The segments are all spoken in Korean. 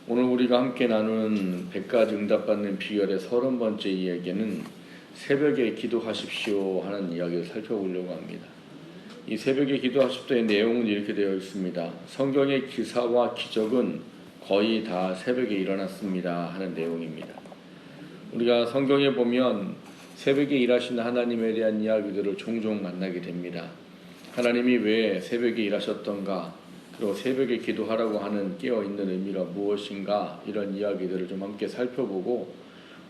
오늘 우리가 함께 나누는 100가지 응답받는 비결의 30번째 이야기는 새벽에 기도하십시오 하는 이야기를 살펴보려고 합니다. 이 새벽에 기도하십시오의 내용은 이렇게 되어 있습니다. 성경의 기사와 기적은 거의 다 새벽에 일어났습니다 하는 내용입니다. 우리가 성경에 보면 새벽에 일하시는 하나님에 대한 이야기들을 종종 만나게 됩니다. 하나님이 왜 새벽에 일하셨던가, 그리고 새벽에 기도하라고 하는 깨어있는 의미가 무엇인가, 이런 이야기들을 좀 함께 살펴보고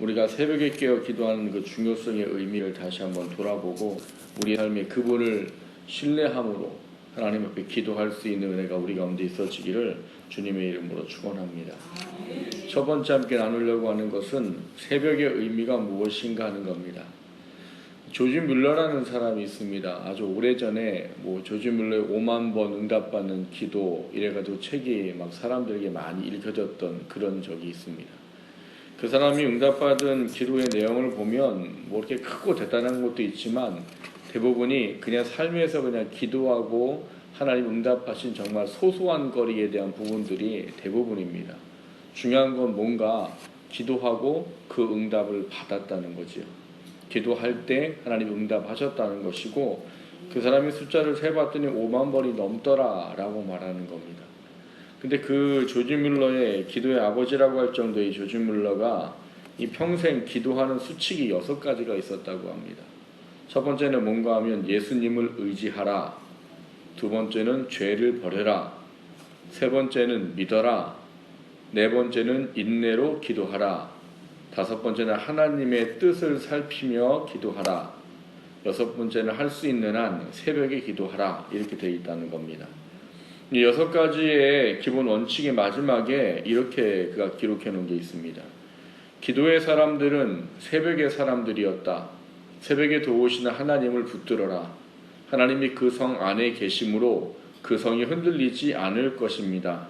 우리가 새벽에 깨어 기도하는 그 중요성의 의미를 다시 한번 돌아보고 우리 삶의 그분을 신뢰함으로 하나님 앞에 기도할 수 있는 은혜가 우리 가운데 있어지기를 주님의 이름으로 축원합니다. 첫 번째 함께 나누려고 하는 것은 새벽의 의미가 무엇인가 하는 겁니다. 조지 뮬러라는 사람이 있습니다. 아주 오래전에 조지 뮬러의 5만 번 응답받는 기도 이래가지고 책이 막 사람들에게 많이 읽혀졌던 그런 적이 있습니다. 그 사람이 응답받은 기도의 내용을 보면 이렇게 크고 대단한 것도 있지만 대부분이 그냥 삶에서 그냥 기도하고 하나님 응답하신 정말 소소한 거리에 대한 부분들이 대부분입니다. 중요한 건 뭔가 기도하고 그 응답을 받았다는 거지요. 기도할 때 하나님 응답하셨다는 것이고, 그 사람의 숫자를 세봤더니 5만 번이 넘더라 라고 말하는 겁니다. 근데 그 조지 뮬러의 기도의 아버지라고 할 정도의 조지 뮬러가 이 평생 기도하는 수칙이 6가지가 있었다고 합니다. 첫 번째는 뭔가 하면 예수님을 의지하라, 두 번째는 죄를 버려라, 세 번째는 믿어라, 네 번째는 인내로 기도하라, 다섯 번째는 하나님의 뜻을 살피며 기도하라, 여섯 번째는 할 수 있는 한 새벽에 기도하라, 이렇게 되어 있다는 겁니다. 이 6가지의 기본 원칙의 마지막에 이렇게 그가 기록해 놓은 게 있습니다. 기도의 사람들은 새벽의 사람들이었다. 새벽에 도우시는 하나님을 붙들어라. 하나님이 그 성 안에 계심으로 그 성이 흔들리지 않을 것입니다.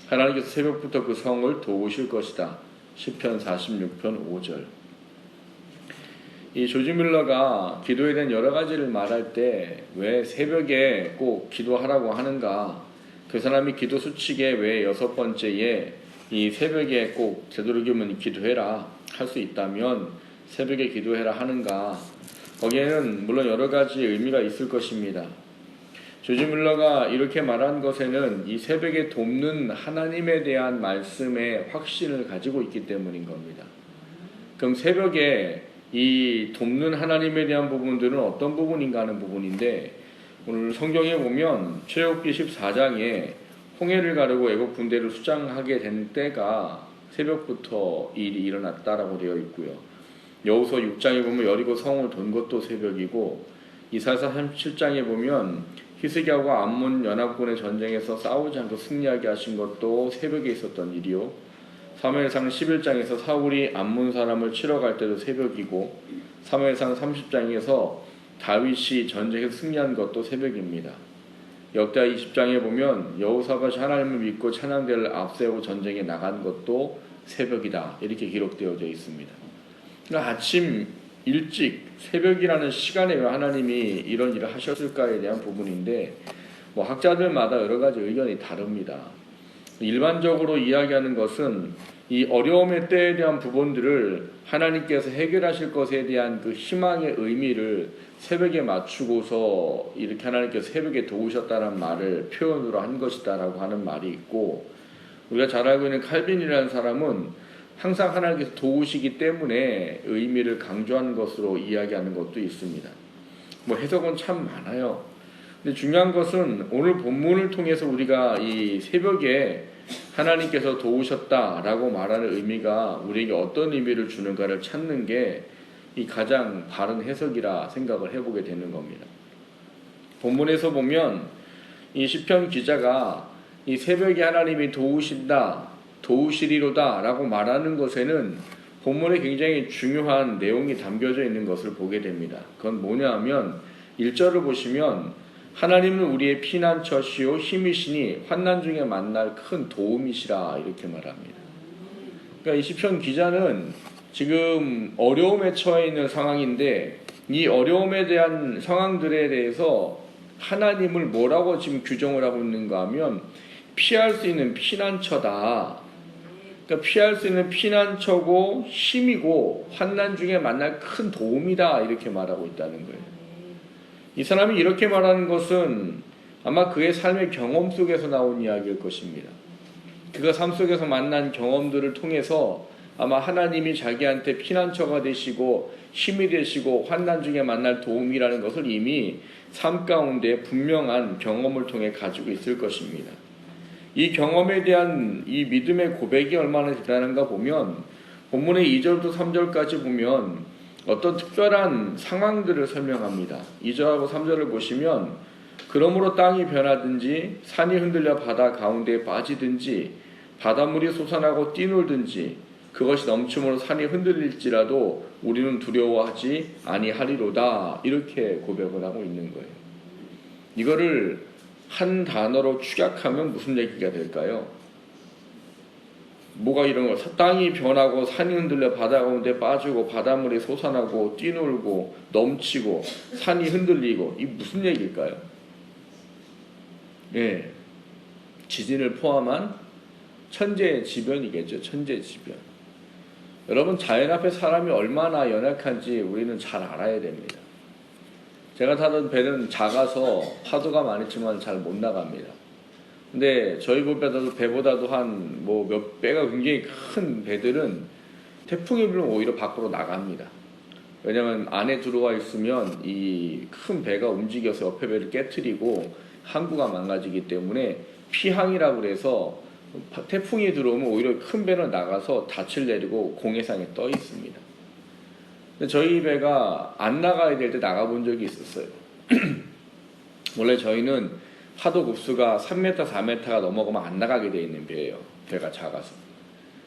하나님께서 새벽부터 그 성을 도우실 것이다. 시편 46편 5절. 이 조지 뮬러가 기도에 대한 여러 가지를 말할 때 왜 새벽에 꼭 기도하라고 하는가, 그 사람이 기도 수칙의 왜 6번째에 이 새벽에 꼭 되도록이면 기도해라, 할 수 있다면 새벽에 기도해라 하는가, 거기에는 물론 여러 가지 의미가 있을 것입니다. 조지 뮬러가 이렇게 말한 것에는 이 새벽에 돕는 하나님에 대한 말씀의 확신을 가지고 있기 때문인 겁니다. 그럼 새벽에 이 돕는 하나님에 대한 부분들은 어떤 부분인가 하는 부분인데, 오늘 성경에 보면 출애굽기 14장에 홍해를 가르고 애국 군대를 수장하게 된 때가 새벽부터 일이 일어났다라고 되어 있고요. 여호수아 6장에 보면 여리고 성을 돈 것도 새벽이고, 이사야 37장에 보면 히스기야와 암몬 연합군의 전쟁에서 싸우지 않고 승리하게 하신 것도 새벽에 있었던 일이요. 사무엘상 11장에서 사울이 암몬 사람을 치러 갈 때도 새벽이고, 사무엘상 30장에서 다윗이 전쟁에서 승리한 것도 새벽입니다. 역대하 20장에 보면 여호사밧이 하나님을 믿고 찬양대를 앞세우고 전쟁에 나간 것도 새벽이다, 이렇게 기록되어져 있습니다. 그러니까 아침 일찍 새벽이라는 시간에 왜 하나님이 이런 일을 하셨을까에 대한 부분인데, 학자들마다 여러 가지 의견이 다릅니다. 일반적으로 이야기하는 것은 이 어려움의 때에 대한 부분들을 하나님께서 해결하실 것에 대한 그 희망의 의미를 새벽에 맞추고서 이렇게 하나님께서 새벽에 도우셨다는 말을 표현으로 한 것이다라고 하는 말이 있고, 우리가 잘 알고 있는 칼빈이라는 사람은 항상 하나님께서 도우시기 때문에 의미를 강조하는 것으로 이야기하는 것도 있습니다. 해석은 참 많아요. 근데 중요한 것은 오늘 본문을 통해서 우리가 이 새벽에 하나님께서 도우셨다라고 말하는 의미가 우리에게 어떤 의미를 주는가를 찾는 게 이 가장 바른 해석이라 생각을 해보게 되는 겁니다. 본문에서 보면 이 시편 기자가 이 새벽에 하나님이 도우신다, 도우시리로다 라고 말하는 것에는 본문에 굉장히 중요한 내용이 담겨져 있는 것을 보게 됩니다. 그건 뭐냐 하면 1절을 보시면 하나님은 우리의 피난처시요 힘이시니 환난 중에 만날 큰 도움이시라, 이렇게 말합니다. 그러니까 이 시편 기자는 지금 어려움에 처해 있는 상황인데, 이 어려움에 대한 상황들에 대해서 하나님을 뭐라고 지금 규정을 하고 있는가 하면 피할 수 있는 피난처다, 그러니까 피할 수 있는 피난처고 힘이고 환난 중에 만날 큰 도움이다 이렇게 말하고 있다는 거예요. 이 사람이 이렇게 말하는 것은 아마 그의 삶의 경험 속에서 나온 이야기일 것입니다. 그가 삶 속에서 만난 경험들을 통해서 아마 하나님이 자기한테 피난처가 되시고 힘이 되시고 환난 중에 만날 도움이라는 것을 이미 삶 가운데 분명한 경험을 통해 가지고 있을 것입니다. 이 경험에 대한 이 믿음의 고백이 얼마나 대단한가 보면 본문의 2절부터 3절까지 보면 어떤 특별한 상황들을 설명합니다. 2절하고 3절을 보시면 그러므로 땅이 변하든지 산이 흔들려 바다 가운데에 빠지든지 바닷물이 솟아나고 뛰놀든지 그것이 넘침으로 산이 흔들릴지라도 우리는 두려워하지 아니하리로다 이렇게 고백을 하고 있는 거예요. 이거를 한 단어로 축약하면 무슨 얘기가 될까요? 뭐가 이런 거? 땅이 변하고 산이 흔들려 바다 가운데 빠지고 바닷물이 솟아나고 뛰놀고 넘치고 산이 흔들리고 이 무슨 얘기일까요? 예, 지진을 포함한 천재지변이겠죠. 천재지변. 여러분 자연 앞에 사람이 얼마나 연약한지 우리는 잘 알아야 됩니다. 제가 타던 배는 작아서 파도가 많았지만 잘 못 나갑니다. 근데 저희 배보다도 한 몇 배가 굉장히 큰 배들은 태풍이 불면 오히려 밖으로 나갑니다. 왜냐하면 안에 들어와 있으면 이 큰 배가 움직여서 옆에 배를 깨트리고 항구가 망가지기 때문에 피항이라고 그래서 태풍이 들어오면 오히려 큰 배는 나가서 닻을 내리고 공해상에 떠 있습니다. 저희 배가 안 나가야 될 때 나가본 적이 있었어요. 원래 저희는 파도 급수가 3m, 4m가 넘어가면 안 나가게 돼 있는 배예요. 배가 작아서.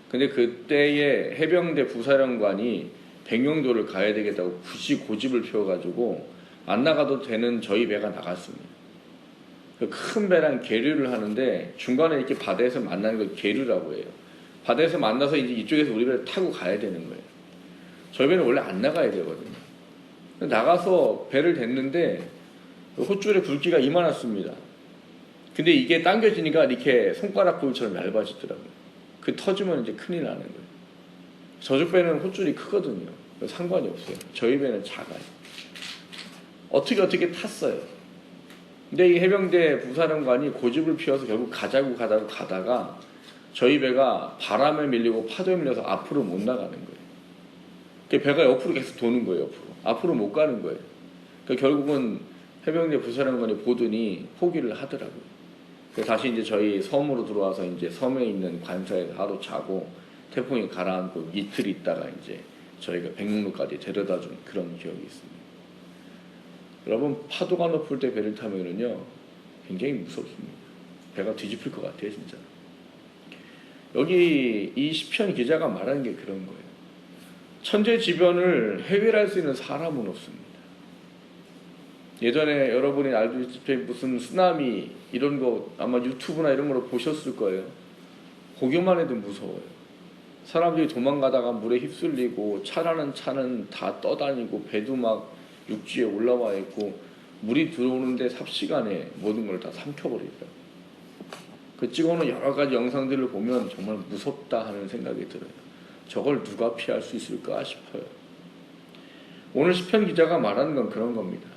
근데 그때의 해병대 부사령관이 백령도를 가야 되겠다고 굳이 고집을 펴가지고 안 나가도 되는 저희 배가 나갔습니다. 그 큰 배랑 계류를 하는데 중간에 이렇게 바다에서 만나는 걸 계류라고 해요. 바다에서 만나서 이제 이쪽에서 우리 배를 타고 가야 되는 거예요. 저희 배는 원래 안 나가야 되거든요. 나가서 배를 댔는데 호줄에 굵기가 이만했습니다. 근데 이게 당겨지니까 이렇게 손가락 굵기처럼 얇아지더라고요. 그 터지면 이제 큰일 나는 거예요. 저쪽 배는 호줄이 크거든요. 상관이 없어요. 저희 배는 작아요. 어떻게 탔어요. 근데 이 해병대 부사령관이 고집을 피워서 결국 가자고 가다가 저희 배가 바람에 밀리고 파도에 밀려서 앞으로 못 나가는 거예요. 배가 옆으로 계속 도는 거예요. 앞으로 못 가는 거예요. 그러니까 결국은 해병대 부사령관이 보더니 포기를 하더라고요. 그래서 다시 이제 저희 섬으로 들어와서 이제 섬에 있는 관사에서 하루 자고 태풍이 가라앉고 이틀 있다가 이제 저희가 백령도까지 데려다 준 그런 기억이 있습니다. 여러분 파도가 높을 때 배를 타면은요 굉장히 무섭습니다. 배가 뒤집힐 것 같아요 진짜. 여기 이 시편 기자가 말하는 게 그런 거예요. 천재지변을 해결할 수 있는 사람은 없습니다. 예전에 여러분이 알고 있을 무슨 쓰나미 이런 거 아마 유튜브나 이런 걸로 보셨을 거예요. 보기만 해도 무서워요. 사람들이 도망가다가 물에 휩쓸리고 차라는 차는 다 떠다니고 배도 막 육지에 올라와 있고 물이 들어오는데 삽시간에 모든 걸 다 삼켜버리더라고요. 그 찍어놓은 여러 가지 영상들을 보면 정말 무섭다 하는 생각이 들어요. 저걸 누가 피할 수 있을까 싶어요. 오늘 시편 기자가 말하는 건 그런 겁니다.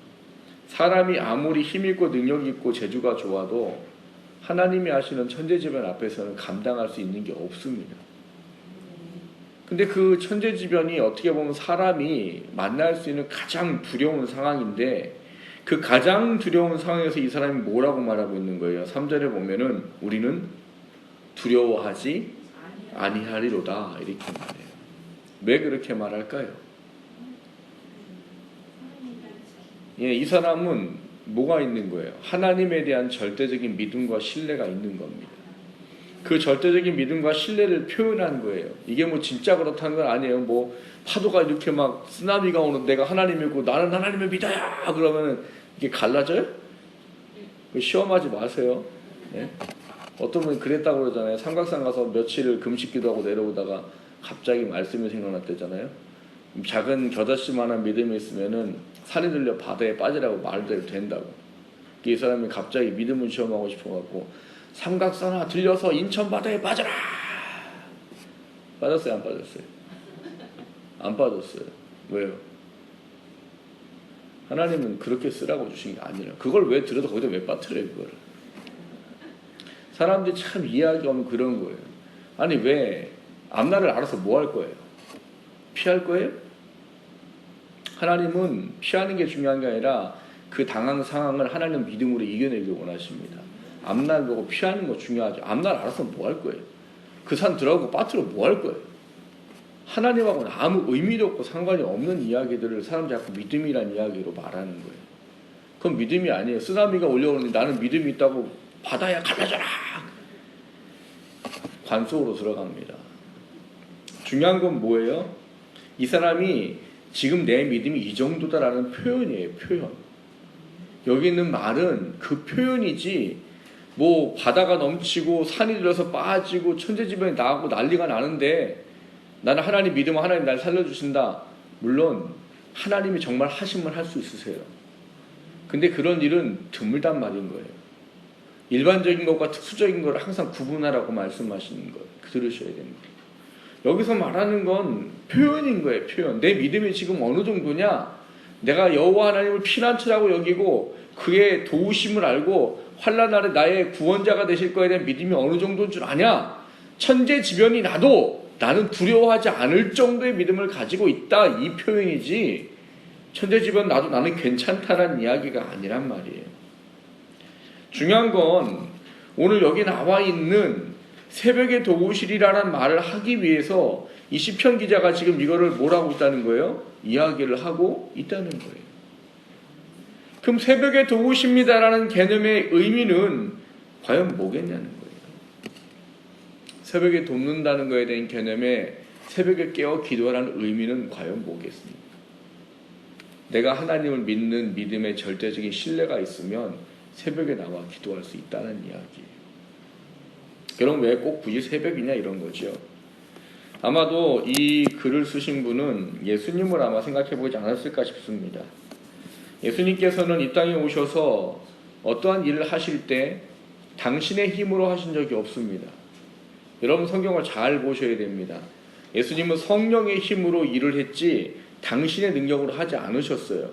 사람이 아무리 힘있고 능력있고 재주가 좋아도 하나님이 하시는 천재지변 앞에서는 감당할 수 있는 게 없습니다. 근데 그 천재지변이 어떻게 보면 사람이 만날 수 있는 가장 두려운 상황인데 그 가장 두려운 상황에서 이 사람이 뭐라고 말하고 있는 거예요? 3절에 보면은 우리는 두려워하지 아니하리로다 이렇게 말해요. 왜 그렇게 말할까요? 예, 이 사람은 뭐가 있는 거예요? 하나님에 대한 절대적인 믿음과 신뢰가 있는 겁니다. 그 절대적인 믿음과 신뢰를 표현한 거예요. 이게 뭐 진짜 그렇다는 건 아니에요. 뭐 파도가 이렇게 막 쓰나미가 오는 내가 하나님 믿고 나는 하나님을 믿어야 그러면 이게 갈라져요? 시험하지 마세요. 네? 어떤 분이 그랬다고 그러잖아요. 삼각산 가서 며칠을 금식 기도하고 내려오다가 갑자기 말씀이 생각났대잖아요. 작은 겨자씨만한 믿음이 있으면은 산이 들려 바다에 빠지라고 말대로 된다고. 이 사람이 갑자기 믿음을 시험하고 싶어갖고 삼각산아 들려서 인천 바다에 빠져라. 빠졌어요, 안 빠졌어요? 안 빠졌어요. 왜요? 하나님은 그렇게 쓰라고 주신 게 아니라 그걸 왜 들어도 거기다 왜 빠뜨려요, 그걸? 사람들이 참 이해하기 없는 그런 거예요. 아니 왜 앞날을 알아서 뭐 할 거예요? 피할 거예요? 하나님은 피하는 게 중요한 게 아니라 그 당한 상황을 하나님 믿음으로 이겨내길 원하십니다. 앞날 보고 피하는 거 중요하죠. 앞날 알아서 뭐 할 거예요? 그 산 들어가고 빠뜨려 뭐 할 거예요? 하나님하고는 아무 의미도 없고 상관이 없는 이야기들을 사람들이 자꾸 믿음이란 이야기로 말하는 거예요. 그건 믿음이 아니에요. 쓰나미가 올려오는데 나는 믿음이 있다고 바다야 갈라져라! 관 속으로 들어갑니다. 중요한 건 뭐예요? 이 사람이 지금 내 믿음이 이 정도다라는 표현이에요. 표현. 여기 있는 말은 그 표현이지 뭐 바다가 넘치고 산이 들어서 빠지고 천재지변이 나고 난리가 나는데 나는 하나님 믿으면 하나님 날 살려주신다. 물론 하나님이 정말 하시면 할 수 있으세요. 근데 그런 일은 드물단 말인 거예요. 일반적인 것과 특수적인 걸 항상 구분하라고 말씀하시는 거 들으셔야 됩니다. 여기서 말하는 건 표현인 거예요. 표현. 내 믿음이 지금 어느 정도냐? 내가 여호와 하나님을 피난처라고 여기고 그의 도우심을 알고 환난 날에 나의 구원자가 되실 거에 대한 믿음이 어느 정도인 줄 아냐? 천재지변이 나도 나는 두려워하지 않을 정도의 믿음을 가지고 있다. 이 표현이지 천재지변 나도 나는 괜찮다라는 이야기가 아니란 말이에요. 중요한 건 오늘 여기 나와 있는 새벽에 도우시리라는 말을 하기 위해서 이 시편 기자가 지금 이거를 뭐라고 있다는 거예요? 이야기를 하고 있다는 거예요. 그럼 새벽에 도우십니다라는 개념의 의미는 과연 뭐겠냐는 거예요. 새벽에 돕는다는 거에 대한 개념의 새벽에 깨어 기도하라는 의미는 과연 뭐겠습니까? 내가 하나님을 믿는 믿음의 절대적인 신뢰가 있으면 새벽에 나와 기도할 수 있다는 이야기예요. 그럼 왜 꼭 굳이 새벽이냐 이런 거죠. 아마도 이 글을 쓰신 분은 예수님을 아마 생각해 보지 않았을까 싶습니다. 예수님께서는 이 땅에 오셔서 어떠한 일을 하실 때 당신의 힘으로 하신 적이 없습니다. 여러분 성경을 잘 보셔야 됩니다. 예수님은 성령의 힘으로 일을 했지 당신의 능력으로 하지 않으셨어요.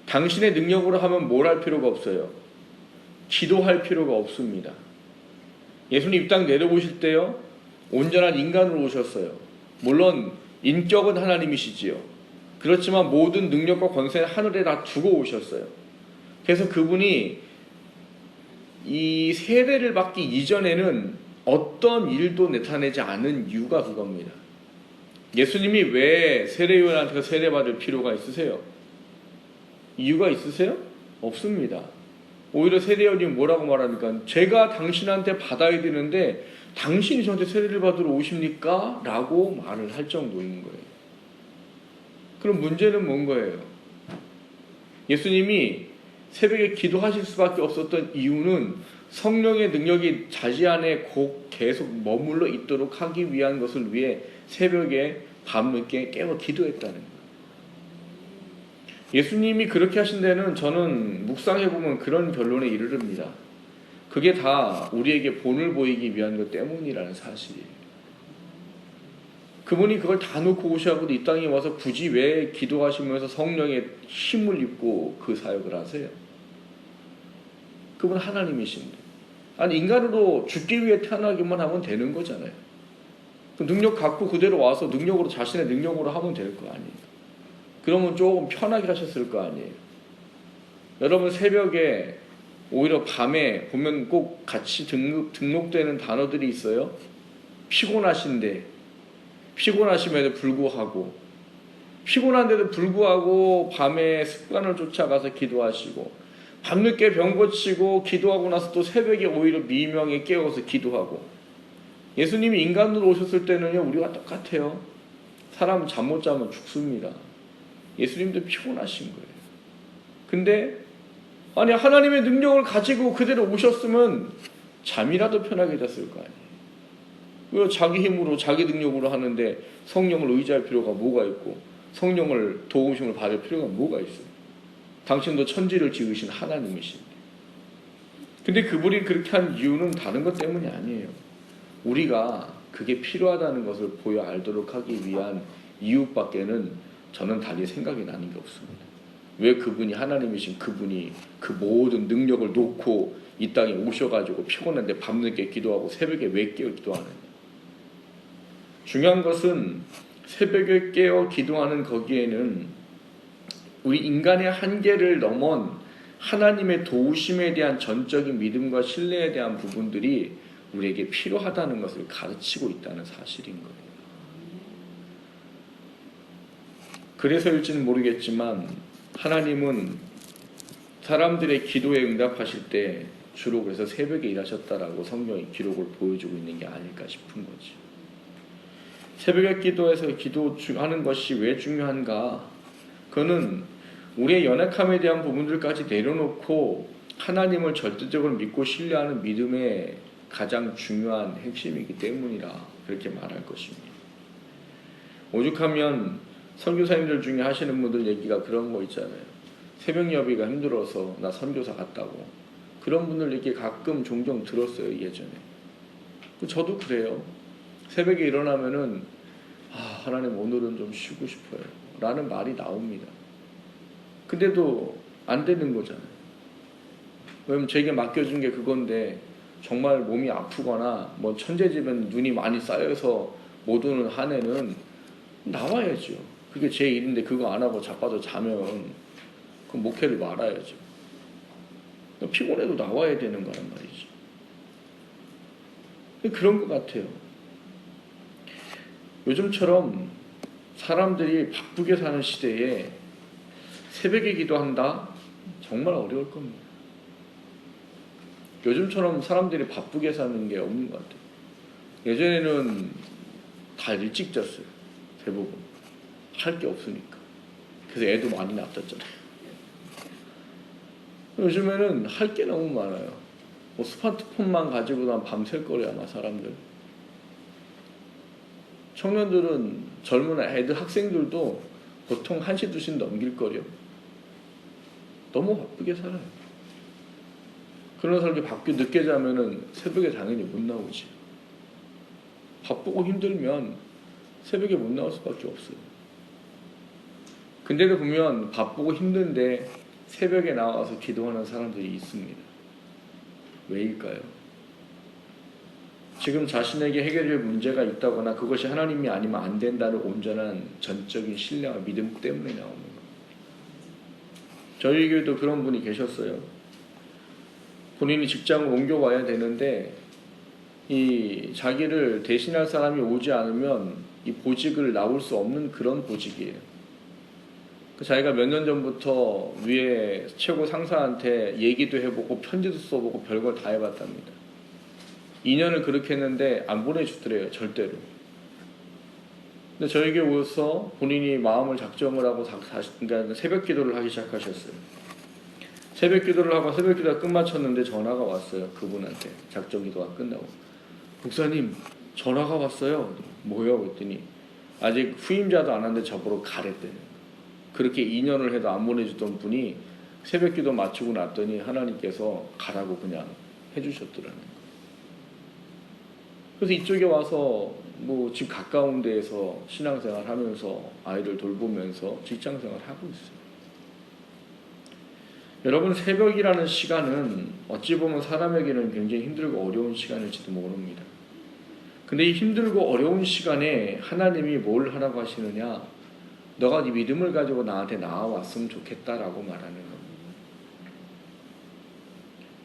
당신의 능력으로 하면 뭘 할 필요가 없어요. 기도할 필요가 없습니다. 예수님 이 땅 내려오실 때요 온전한 인간으로 오셨어요. 물론 인격은 하나님이시지요. 그렇지만 모든 능력과 권세는 하늘에 다 두고 오셨어요. 그래서 그분이 이 세례를 받기 이전에는 어떤 일도 나타내지 않은 이유가 그겁니다. 예수님이 왜 세례요한한테 세례받을 필요가 있으세요? 이유가 있으세요? 없습니다. 오히려 세례요한이 뭐라고 말합니까? 제가 당신한테 받아야 되는데 당신이 저한테 세례를 받으러 오십니까? 라고 말을 할 정도인 거예요. 그럼 문제는 뭔 거예요? 예수님이 새벽에 기도하실 수밖에 없었던 이유는 성령의 능력이 자지 안에 계속 머물러 있도록 하기 위한 것을 위해 새벽에 밤늦게 깨어 기도했다는 거예요. 예수님이 그렇게 하신 데는 저는 묵상해보면 그런 결론에 이르릅니다. 그게 다 우리에게 본을 보이기 위한 것 때문이라는 사실이에요. 그분이 그걸 다 놓고 오셔가지고 이 땅에 와서 굳이 왜 기도하시면서 성령의 힘을 입고 그 사역을 하세요? 그분 하나님이신데. 아니 인간으로 죽기 위해 태어나기만 하면 되는 거잖아요. 그 능력 갖고 그대로 와서 능력으로 자신의 능력으로 하면 될 거 아니에요. 그러면 조금 편하게 하셨을 거 아니에요. 여러분 새벽에 오히려 밤에 보면 꼭 같이 등록되는 단어들이 있어요. 피곤하심에도 불구하고 피곤한데도 불구하고 밤에 습관을 쫓아가서 기도하시고 밤늦게 병 고치고 기도하고 나서 또 새벽에 오히려 미명에 깨어서 기도하고 예수님이 인간으로 오셨을 때는요 우리가 똑같아요. 사람은 잠 못 자면 죽습니다. 예수님도 피곤하신 거예요. 근데 아니 하나님의 능력을 가지고 그대로 오셨으면 잠이라도 편하게 잤을 거 아니에요. 왜 자기 힘으로 자기 능력으로 하는데 성령을 의지할 필요가 뭐가 있고 성령을 도우심을 받을 필요가 뭐가 있어요. 당신도 천지를 지으신 하나님이신데. 근데 그분이 그렇게 한 이유는 다른 것 때문이 아니에요. 우리가 그게 필요하다는 것을 보여 알도록 하기 위한 이유밖에는 저는 달리 생각이 나는 게 없습니다. 왜 그분이 하나님이신 그분이 그 모든 능력을 놓고 이 땅에 오셔가지고 피곤한데 밤늦게 기도하고 새벽에 왜 깨어 기도하느냐. 중요한 것은 새벽에 깨어 기도하는 거기에는 우리 인간의 한계를 넘은 하나님의 도우심에 대한 전적인 믿음과 신뢰에 대한 부분들이 우리에게 필요하다는 것을 가르치고 있다는 사실인 거예요. 그래서일지는 모르겠지만 하나님은 사람들의 기도에 응답하실 때 주로 그래서 새벽에 일하셨다라고 성경의 기록을 보여주고 있는 게 아닐까 싶은 거지. 새벽에 기도해서 기도하는 것이 왜 중요한가? 그거는 우리의 연약함에 대한 부분들까지 내려놓고 하나님을 절대적으로 믿고 신뢰하는 믿음의 가장 중요한 핵심이기 때문이라 그렇게 말할 것입니다. 오죽하면 선교사님들 중에 하시는 분들 얘기가 그런 거 있잖아요. 새벽 여비가 힘들어서 나 선교사 갔다고. 그런 분들 얘기 가끔 종종 들었어요, 예전에. 저도 그래요. 새벽에 일어나면은 하나님 오늘은 좀 쉬고 싶어요 라는 말이 나옵니다. 근데도 안 되는 거잖아요. 왜냐면 제게 맡겨준 게 그건데 정말 몸이 아프거나 뭐 천재지변 눈이 많이 쌓여서 못 오는 한 해는 나와야죠. 그게 제 일인데 그거 안 하고 자빠져 자면 그 목회를 말아야죠. 피곤해도 나와야 되는 거란 말이죠. 그런 것 같아요. 요즘처럼 사람들이 바쁘게 사는 시대에 새벽에 기도한다? 정말 어려울 겁니다. 요즘처럼 사람들이 바쁘게 사는 게 없는 것 같아요. 예전에는 다 일찍 잤어요. 대부분. 할 게 없으니까. 그래서 애도 많이 낳았잖아요. 요즘에는 할 게 너무 많아요. 뭐 스마트폰만 가지고도 밤샐 거래요, 아마 사람들. 청년들은 젊은 애들, 학생들도 보통 1시, 2시 넘길 거래요. 너무 바쁘게 살아요. 그런 사람들이 밖에 늦게 자면은 새벽에 당연히 못 나오지. 바쁘고 힘들면 새벽에 못 나올 수밖에 없어요. 근데도 보면 바쁘고 힘든데 새벽에 나와서 기도하는 사람들이 있습니다. 왜일까요? 지금 자신에게 해결될 문제가 있다거나 그것이 하나님이 아니면 안 된다는 온전한 전적인 신뢰와 믿음 때문에 나오는 겁니다. 저희에게도 그런 분이 계셨어요. 본인이 직장을 옮겨와야 되는데 이 자기를 대신할 사람이 오지 않으면 이 보직을 나올 수 없는 그런 보직이에요. 자기가 몇 년 전부터 위에 최고 상사한테 얘기도 해보고 편지도 써보고 별걸 다 해봤답니다. 2년을 그렇게 했는데 안 보내주더래요. 절대로. 근데 저에게 오셔서 본인이 마음을 작정을 하고 그러니까 새벽 기도를 하기 시작하셨어요. 새벽 기도를 하고 새벽 기도가 끝마쳤는데 전화가 왔어요. 그분한테. 작정 기도가 끝나고. 목사님 전화가 왔어요. 뭐요? 그랬더니 아직 후임자도 안 하는데 저보러 가랬대요. 그렇게 2년을 해도 안 보내주던 분이 새벽 기도 마치고 났더니 하나님께서 가라고 그냥 해주셨더라는 거예요. 그래서 이쪽에 와서 뭐 집 가까운 데에서 신앙생활 하면서 아이들 돌보면서 직장생활 하고 있어요. 여러분, 새벽이라는 시간은 어찌 보면 사람에게는 굉장히 힘들고 어려운 시간일지도 모릅니다. 근데 이 힘들고 어려운 시간에 하나님이 뭘 하라고 하시느냐? 너가 네 믿음을 가지고 나한테 나와왔으면 좋겠다라고 말하는 겁니다.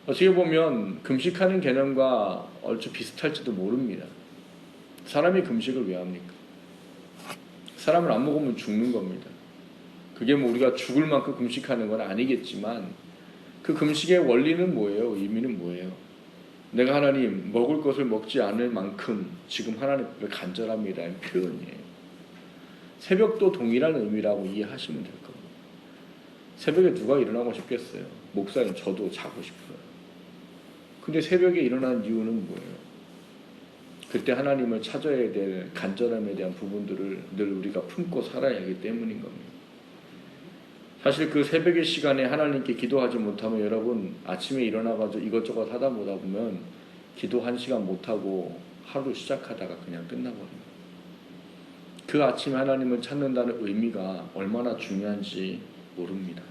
어떻게 보면 금식하는 개념과 얼추 비슷할지도 모릅니다. 사람이 금식을 왜 합니까? 사람을 안 먹으면 죽는 겁니다. 그게 뭐 우리가 죽을 만큼 금식하는 건 아니겠지만 그 금식의 원리는 뭐예요? 의미는 뭐예요? 내가 하나님 먹을 것을 먹지 않을 만큼 지금 하나님 앞에 간절합니다는 표현이에요. 새벽도 동일한 의미라고 이해하시면 될 겁니다. 새벽에 누가 일어나고 싶겠어요? 목사님 저도 자고 싶어요. 근데 새벽에 일어나는 이유는 뭐예요? 그때 하나님을 찾아야 될 간절함에 대한 부분들을 늘 우리가 품고 살아야 하기 때문인 겁니다. 사실 그 새벽의 시간에 하나님께 기도하지 못하면 여러분 아침에 일어나가지고 이것저것 하다 보다 보면 기도 1시간 못하고 하루 시작하다가 그냥 끝나버립니다. 그 아침에 하나님을 찾는다는 의미가 얼마나 중요한지 모릅니다.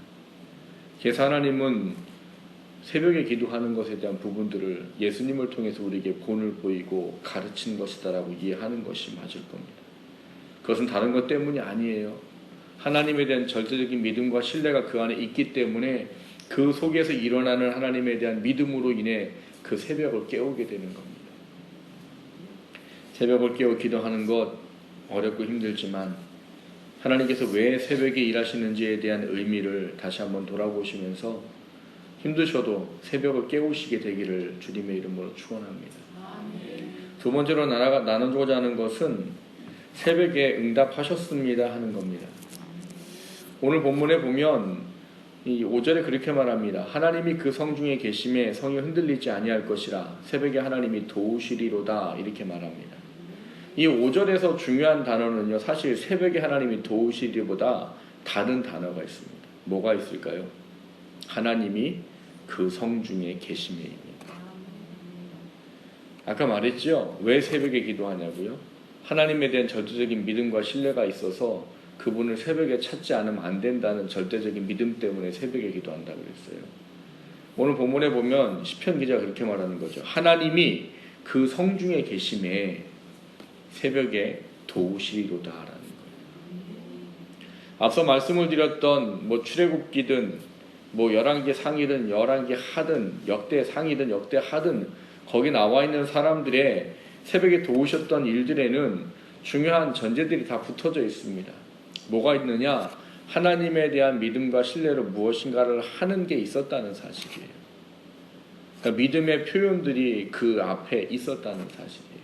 그래서 하나님은 새벽에 기도하는 것에 대한 부분들을 예수님을 통해서 우리에게 본을 보이고 가르친 것이다라고 이해하는 것이 맞을 겁니다. 그것은 다른 것 때문이 아니에요. 하나님에 대한 절대적인 믿음과 신뢰가 그 안에 있기 때문에 그 속에서 일어나는 하나님에 대한 믿음으로 인해 그 새벽을 깨우게 되는 겁니다. 새벽을 깨워 기도하는 것 어렵고 힘들지만 하나님께서 왜 새벽에 일하시는지에 대한 의미를 다시 한번 돌아보시면서 힘드셔도 새벽을 깨우시게 되기를 주님의 이름으로 축원합니다. 두 번째로 나누고자 하는 것은 새벽에 응답하셨습니다 하는 겁니다. 오늘 본문에 보면 이 5절에 그렇게 말합니다. 하나님이 그 성 중에 계심에 성이 흔들리지 아니할 것이라 새벽에 하나님이 도우시리로다 이렇게 말합니다. 이 5절에서 중요한 단어는요, 사실 새벽에 하나님이 도우시리보다 다른 단어가 있습니다. 뭐가 있을까요? 하나님이 그 성 중에 계심에입니다. 아까 말했죠? 왜 새벽에 기도하냐고요? 하나님에 대한 절대적인 믿음과 신뢰가 있어서 그분을 새벽에 찾지 않으면 안 된다는 절대적인 믿음 때문에 새벽에 기도한다고 그랬어요. 오늘 본문에 보면 시편 기자가 그렇게 말하는 거죠. 하나님이 그 성 중에 계심에 새벽에 도우시리로다 라는 거예요. 앞서 말씀을 드렸던 출애굽기든 열왕기 상이든 열왕기 하든 역대 상이든 역대 하든 거기 나와 있는 사람들의 새벽에 도우셨던 일들에는 중요한 전제들이 다 붙어져 있습니다. 뭐가 있느냐? 하나님에 대한 믿음과 신뢰로 무엇인가를 하는 게 있었다는 사실이에요. 그러니까 믿음의 표현들이 그 앞에 있었다는 사실이에요.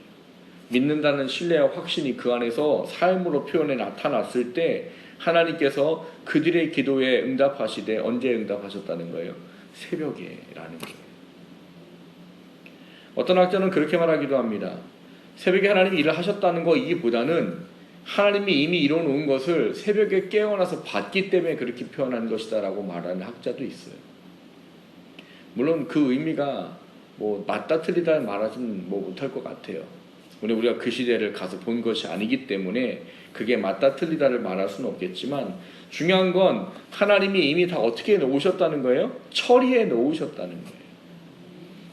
믿는다는 신뢰와 확신이 그 안에서 삶으로 표현해 나타났을 때 하나님께서 그들의 기도에 응답하시되 언제 응답하셨다는 거예요? 새벽에라는 거예요. 어떤 학자는 그렇게 말하기도 합니다. 새벽에 하나님이 일을 하셨다는 거 이기보다는 하나님이 이미 이뤄놓은 것을 새벽에 깨어나서 봤기 때문에 그렇게 표현한 것이다 라고 말하는 학자도 있어요. 물론 그 의미가 맞다 틀리다 말하지는 못할 것 같아요. 우리가 그 시대를 가서 본 것이 아니기 때문에 그게 맞다 틀리다를 말할 수는 없겠지만 중요한 건 하나님이 이미 다 어떻게 놓으셨다는 거예요? 처리해 놓으셨다는 거예요.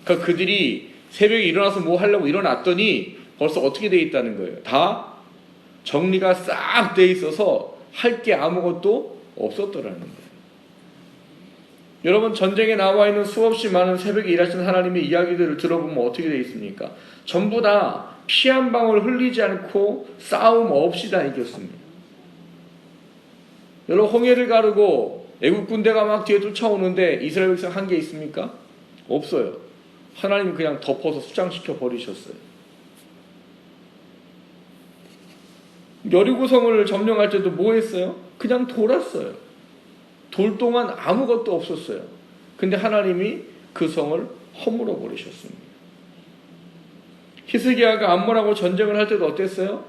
그러니까 그들이 새벽에 일어나서 뭐 하려고 일어났더니 벌써 어떻게 돼 있다는 거예요? 다 정리가 싹 돼 있어서 할 게 아무것도 없었더라는 거예요. 여러분, 전쟁에 나와 있는 수없이 많은 새벽에 일하시는 하나님의 이야기들을 들어보면 어떻게 돼 있습니까? 전부 다 피 한 방울 흘리지 않고 싸움 없이 다 이겼습니다. 여러분, 홍해를 가르고 애국 군대가 막 뒤에 쫓아오는데 이스라엘 백성 한 게 있습니까? 없어요. 하나님은 그냥 덮어서 수장시켜 버리셨어요. 여리고성을 점령할 때도 뭐 했어요? 그냥 돌았어요. 돌 동안 아무것도 없었어요. 근데 하나님이 그 성을 허물어 버리셨습니다. 히스기야가 암몬하고 전쟁을 할 때도 어땠어요?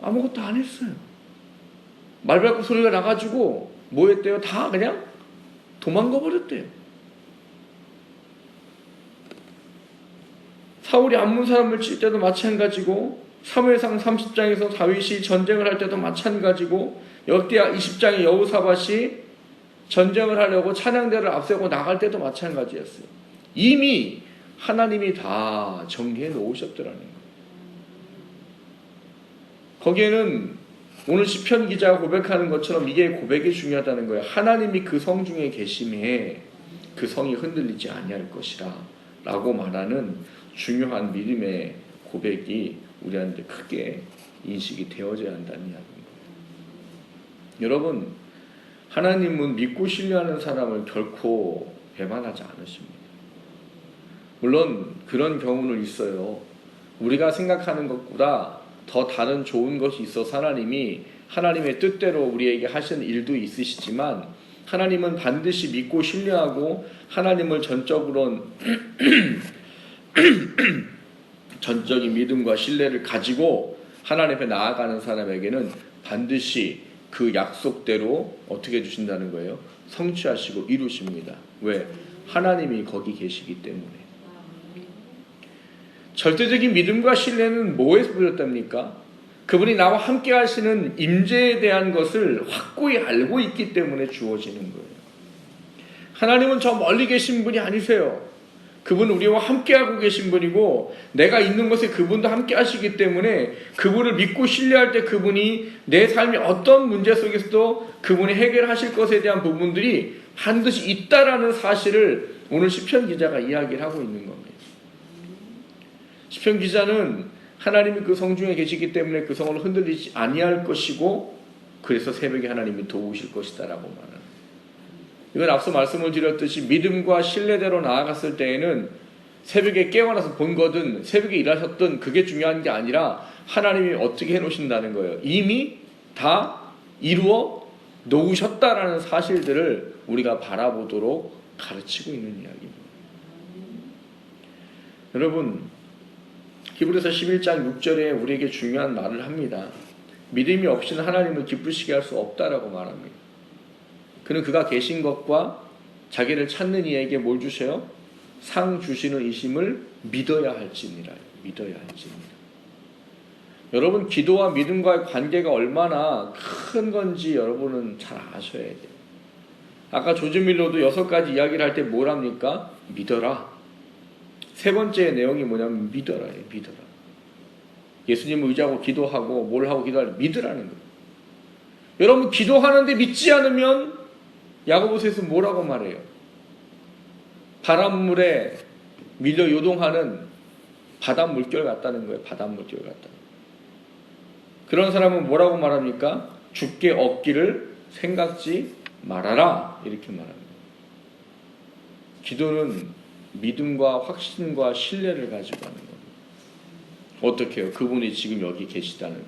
아무것도 안 했어요. 말발굽 소리가 나가지고 뭐 했대요? 다 그냥 도망가 버렸대요. 사울이 암몬 사람을 칠 때도 마찬가지고 사무엘상 30장에서 다윗이 전쟁을 할 때도 마찬가지고 역대하 20장의 여호사밧이 전쟁을 하려고 찬양대를 앞세우고 나갈 때도 마찬가지였어요. 이미 하나님이 다 정리해 놓으셨더라는 거예요. 거기에는 오늘 시편 기자가 고백하는 것처럼 이게 고백이 중요하다는 거예요. 하나님이 그 성 중에 계심에 그 성이 흔들리지 아니할 것이라 라고 말하는 중요한 믿음의 고백이 우리한테 크게 인식이 되어져야 한다는 이야기입니다. 여러분, 하나님은 믿고 신뢰하는 사람을 결코 배반하지 않으십니다. 물론 그런 경우는 있어요. 우리가 생각하는 것보다 더 다른 좋은 것이 있어서 하나님이 하나님의 뜻대로 우리에게 하시는 일도 있으시지만 하나님은 반드시 믿고 신뢰하고 하나님을 전적인 믿음과 신뢰를 가지고 하나님 앞에 나아가는 사람에게는 반드시 그 약속대로 어떻게 해주신다는 거예요? 성취하시고 이루십니다. 왜? 하나님이 거기 계시기 때문에. 절대적인 믿음과 신뢰는 뭐에서 비롯됩니까? 그분이 나와 함께 하시는 임재에 대한 것을 확고히 알고 있기 때문에 주어지는 거예요. 하나님은 저 멀리 계신 분이 아니세요. 그분은 우리와 함께하고 계신 분이고 내가 있는 곳에 그분도 함께 하시기 때문에 그분을 믿고 신뢰할 때 그분이 내 삶의 어떤 문제 속에서도 그분이 해결하실 것에 대한 부분들이 반드시 있다라는 사실을 오늘 시편 기자가 이야기를 하고 있는 겁니다. 시편 기자는 하나님이 그 성 중에 계시기 때문에 그 성을 흔들리지 아니할 것이고 그래서 새벽에 하나님이 도우실 것이다라고 말합니다. 이건 앞서 말씀을 드렸듯이 믿음과 신뢰대로 나아갔을 때에는 새벽에 깨어나서 본 거든 새벽에 일하셨든 그게 중요한 게 아니라 하나님이 어떻게 해놓으신다는 거예요. 이미 다 이루어 놓으셨다라는 사실들을 우리가 바라보도록 가르치고 있는 이야기입니다. 여러분, 히브리서 11장 6절에 우리에게 중요한 말을 합니다. 믿음이 없이는 하나님을 기쁘시게 할 수 없다라고 말합니다. 그는 그가 계신 것과 자기를 찾는 이에게 뭘 주셔요? 상 주시는 이심을 믿어야 할지니라. 믿어야 할지니라. 여러분, 기도와 믿음과의 관계가 얼마나 큰 건지 여러분은 잘 아셔야 돼요. 아까 조지 밀러도 6가지 이야기를 할 때 뭘 합니까? 믿어라. 세 번째 내용이 뭐냐면 믿어라예요. 믿어라. 예수님을 의지하고 기도하고 뭘 하고 기도하려 믿으라는 거예요. 여러분, 기도하는데 믿지 않으면 야고보서에서 뭐라고 말해요? 바닷물에 밀려 요동하는 바닷물결 같다는 거예요. 바닷물결 같다. 그런 사람은 뭐라고 말합니까? 죽게 얻기를 생각지 말아라. 이렇게 말합니다. 기도는 믿음과 확신과 신뢰를 가지고 하는 겁니다. 어떻게 해요? 그분이 지금 여기 계시다는,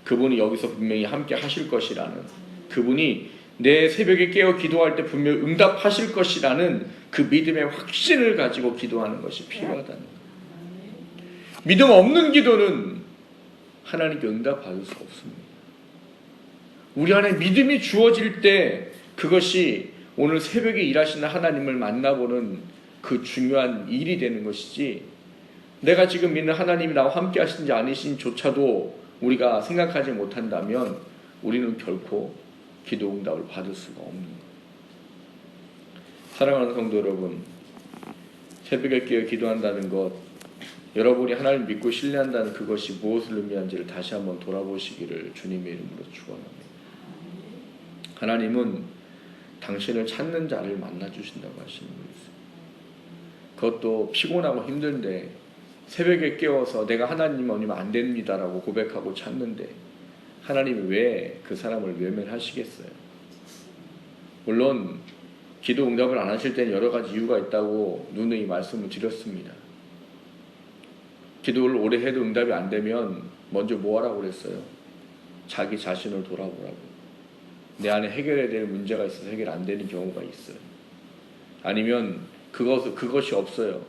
그분이 여기서 분명히 함께 하실 것이라는, 그분이 내 새벽에 깨어 기도할 때 분명히 응답하실 것이라는 그 믿음의 확신을 가지고 기도하는 것이 필요하다는 거예요. 믿음 없는 기도는 하나님께 응답받을 수 없습니다. 우리 안에 믿음이 주어질 때 그것이 오늘 새벽에 일하시는 하나님을 만나보는 그 중요한 일이 되는 것이지, 내가 지금 믿는 하나님이 나와 함께 하시는지 아니신지조차도 우리가 생각하지 못한다면 우리는 결코 기도 응답을 받을 수가 없는 거예요. 사랑하는 성도 여러분, 새벽에 깨어 기도한다는 것, 여러분이 하나님 믿고 신뢰한다는 그것이 무엇을 의미하는지를 다시 한번 돌아보시기를 주님의 이름으로 축원합니다. 하나님은 당신을 찾는 자를 만나주신다고 하시는 거예요. 그것도 피곤하고 힘든데 새벽에 깨워서 내가 하나님 아니면 안 됩니다라고 고백하고 찾는데 하나님이 왜 그 사람을 외면하시겠어요? 물론 기도 응답을 안 하실 때는 여러 가지 이유가 있다고 누누이 말씀을 드렸습니다. 기도를 오래 해도 응답이 안 되면 먼저 뭐 하라고 그랬어요? 자기 자신을 돌아보라고. 내 안에 해결해야 될 문제가 있어서 해결 안 되는 경우가 있어요. 아니면 그것이 없어요.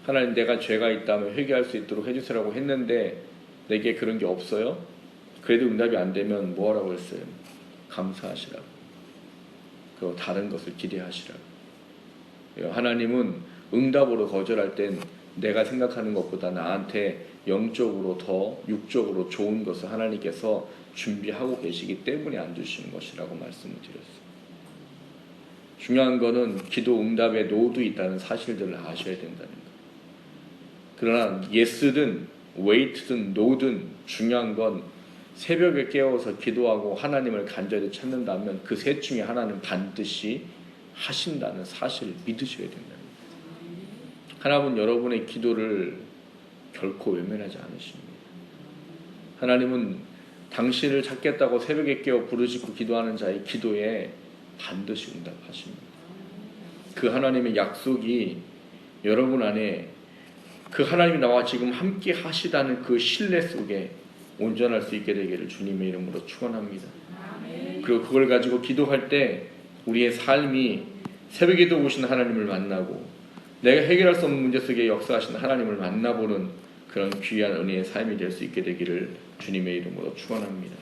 하나님, 내가 죄가 있다면 회개할 수 있도록 해주세요라고 했는데 내게 그런 게 없어요. 그래도 응답이 안 되면 뭐 하라고 했어요? 감사하시라고. 그리고 다른 것을 기대하시라고. 하나님은 응답으로 거절할 땐 내가 생각하는 것보다 나한테 영적으로 더 육적으로 좋은 것을 하나님께서 준비하고 계시기 때문에 안 주시는 것이라고 말씀을 드렸어요. 중요한 거는 기도 응답에 노도 있다는 사실들을 아셔야 된다는 거예요. 그러나 예스든 웨이트든 노든 중요한 건 새벽에 깨워서 기도하고 하나님을 간절히 찾는다면 그 셋 중에 하나는 반드시 하신다는 사실을 믿으셔야 된다는 거예요. 하나님은 여러분의 기도를 결코 외면하지 않으십니다. 하나님은 당신을 찾겠다고 새벽에 깨어 부르짖고 기도하는 자의 기도에 반드시 응답하십니다. 그 하나님의 약속이 여러분 안에 그 하나님이 나와 지금 함께 하시다는 그 신뢰 속에 온전할 수 있게 되기를 주님의 이름으로 축원합니다. 그리고 그걸 가지고 기도할 때 우리의 삶이 새벽에도 오신 하나님을 만나고 내가 해결할 수 없는 문제 속에 역사하시는 하나님을 만나보는 그런 귀한 은혜의 삶이 될 수 있게 되기를 주님의 이름으로 축원합니다.